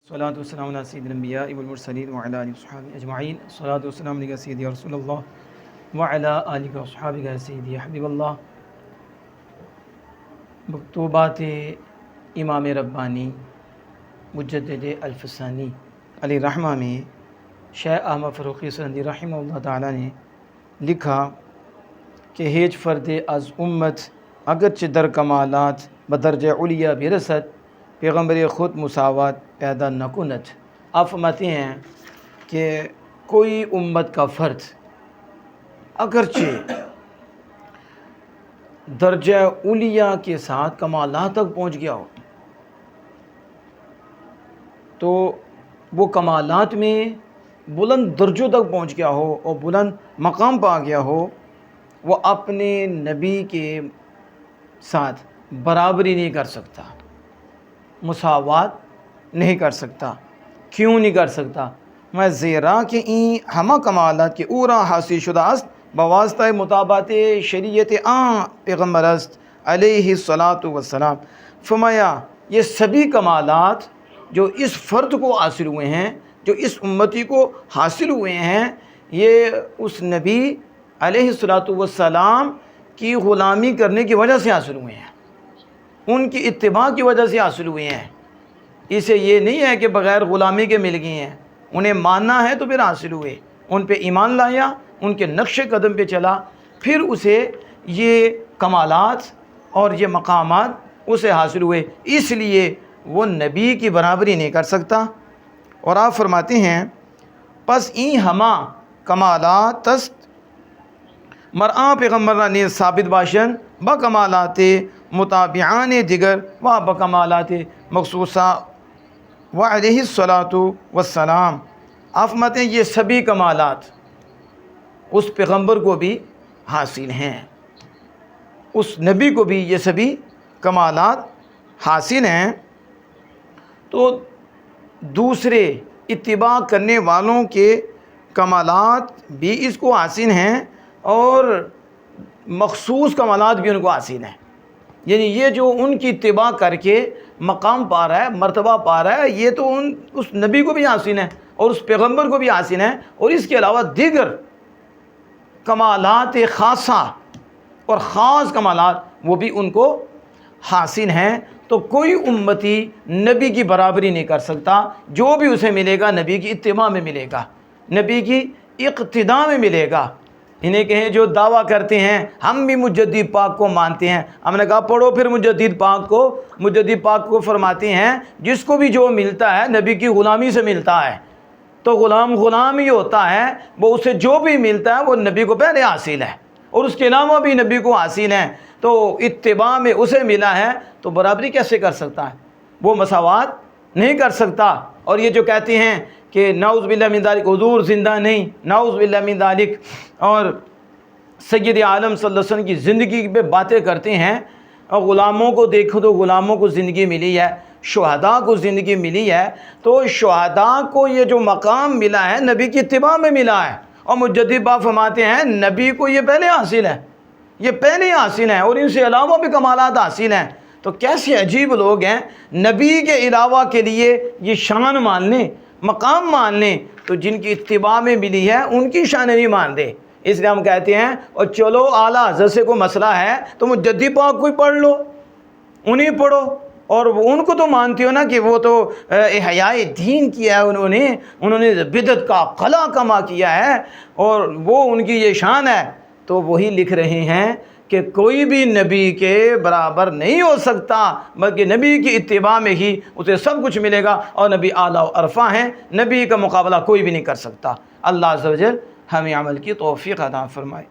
الصلاۃ والسلام علی سید الانبیاء والمرسلین وعلی آلہ وصحبہ اجمعین. الصلاۃ والسلام علی سیدی رسول اللہ وعلی آلہ وصحبہ سیدی حبیب اللہ. مکتوبات امام ربانی مجدد الفسانی علیہ رحمہ میں شیخ احمد فروخی سندی رحمہ اللہ تعالیٰ نے لکھا کہ ہیچ فرد از امت اگرچہ در کمالات بدرجہ علیہ برسد پیغمبر خود مساوات پیدا نہ کند. آپ فرماتے ہیں کہ کوئی امت کا فرد اگرچہ درجہ علیہ کے ساتھ کمالات تک پہنچ گیا ہو تو وہ کمالات میں بلند درجوں تک پہنچ گیا ہو اور بلند مقام پا گیا ہو، وہ اپنے نبی کے ساتھ برابری نہیں کر سکتا، مساوات نہیں کر سکتا. کیوں نہیں کر سکتا؟ میں زیرا کہ این ہمہ کمالات کے اورا حاصل شدہ است بواسطہ مطابقت شریعت پیغمبر است علیہ الصلاۃ والسلام. فرمایا یہ سبھی کمالات جو اس فرد کو حاصل ہوئے ہیں، جو اس امتی کو حاصل ہوئے ہیں، یہ اس نبی علیہ الصلاۃ والسلام کی غلامی کرنے کی وجہ سے حاصل ہوئے ہیں، ان کی اتباع کی وجہ سے حاصل ہوئے ہیں. اسے یہ نہیں ہے کہ بغیر غلامی کے مل گئی ہیں، انہیں ماننا ہے تو پھر حاصل ہوئے. ان پہ ایمان لایا، ان کے نقش قدم پہ چلا، پھر اسے یہ کمالات اور یہ مقامات اسے حاصل ہوئے. اس لیے وہ نبی کی برابری نہیں کر سکتا. اور آپ فرماتے ہیں پس این ہما کمالات است مرآں پیغمبر نے ثابت باشن با کمالات متابعان دیگر و با کمالات مخصوصہ و علیہ الصلاۃ والسلام. آپ فرماتے ہیں یہ سبھی کمالات اس پیغمبر کو بھی حاصل ہیں، اس نبی کو بھی یہ سبھی کمالات حاصل ہیں. تو دوسرے اتباع کرنے والوں کے کمالات بھی اس کو حاصل ہیں اور مخصوص کمالات بھی ان کو حاصل ہیں. یعنی یہ جو ان کی اتباع کر کے مقام پا رہا ہے، مرتبہ پا رہا ہے، یہ تو اس نبی کو بھی حاصل ہے اور اس پیغمبر کو بھی حاصل ہے. اور اس کے علاوہ دیگر کمالات خاصہ اور خاص کمالات وہ بھی ان کو حاصل ہیں. تو کوئی امتی نبی کی برابری نہیں کر سکتا. جو بھی اسے ملے گا نبی کی اتباع میں ملے گا، نبی کی اقتداء میں ملے گا. انہیں کہیں جو دعویٰ کرتے ہیں ہم بھی مجدد پاک کو مانتے ہیں، ہم نے کہا پڑھو پھر مجدد پاک کو. مجدد پاک کو فرماتے ہیں جس کو بھی جو ملتا ہے نبی کی غلامی سے ملتا ہے، تو غلام ہی ہوتا ہے. وہ اسے جو بھی ملتا ہے وہ نبی کو پہلے حاصل ہے اور اس کے علاوہ بھی نبی کو حاصل ہے. تو اتباع میں اسے ملا ہے تو برابری کیسے کر سکتا ہے؟ وہ مساوات نہیں کر سکتا. اور یہ جو کہتے ہیں کہ نعوذ باللہ من ذالک حضور زندہ نہیں، نعوذ باللہ من ذالک، اور سید عالم صلی اللہ علیہ وسلم کی زندگی پہ باتیں کرتے ہیں. اور غلاموں کو دیکھو تو غلاموں کو زندگی ملی ہے، شہداء کو زندگی ملی ہے. تو شہداء کو یہ جو مقام ملا ہے نبی کی اتباع میں ملا ہے. اور مجدد باب فرماتے ہیں نبی کو یہ پہلے حاصل ہے، یہ پہلے حاصل ہیں اور ان سے علاوہ بھی کمالات حاصل ہیں. تو کیسے عجیب لوگ ہیں، نبی کے علاوہ کے لیے یہ شان مان لیں، مقام مان لیں، تو جن کی اتباع میں ملی ہے ان کی شان نہیں مان دے. اس لیے ہم کہتے ہیں اور چلو اعلیٰ حضرت سے کوئی مسئلہ ہے تو مجدد پاک کوئی پڑھ لو، انہیں پڑھو. اور ان کو تو مانتے ہو نا کہ وہ تو احیاء دین کیا ہے، انہوں نے بدعت کا قلع کما کیا ہے اور وہ ان کی یہ شان ہے. تو وہی لکھ رہے ہیں کہ کوئی بھی نبی کے برابر نہیں ہو سکتا، بلکہ نبی کی اتباع میں ہی اسے سب کچھ ملے گا. اور نبی اعلیٰ و عرفہ ہیں، نبی کا مقابلہ کوئی بھی نہیں کر سکتا. اللہ عز و جل ہمیں عمل کی توفیق عطا فرمائے.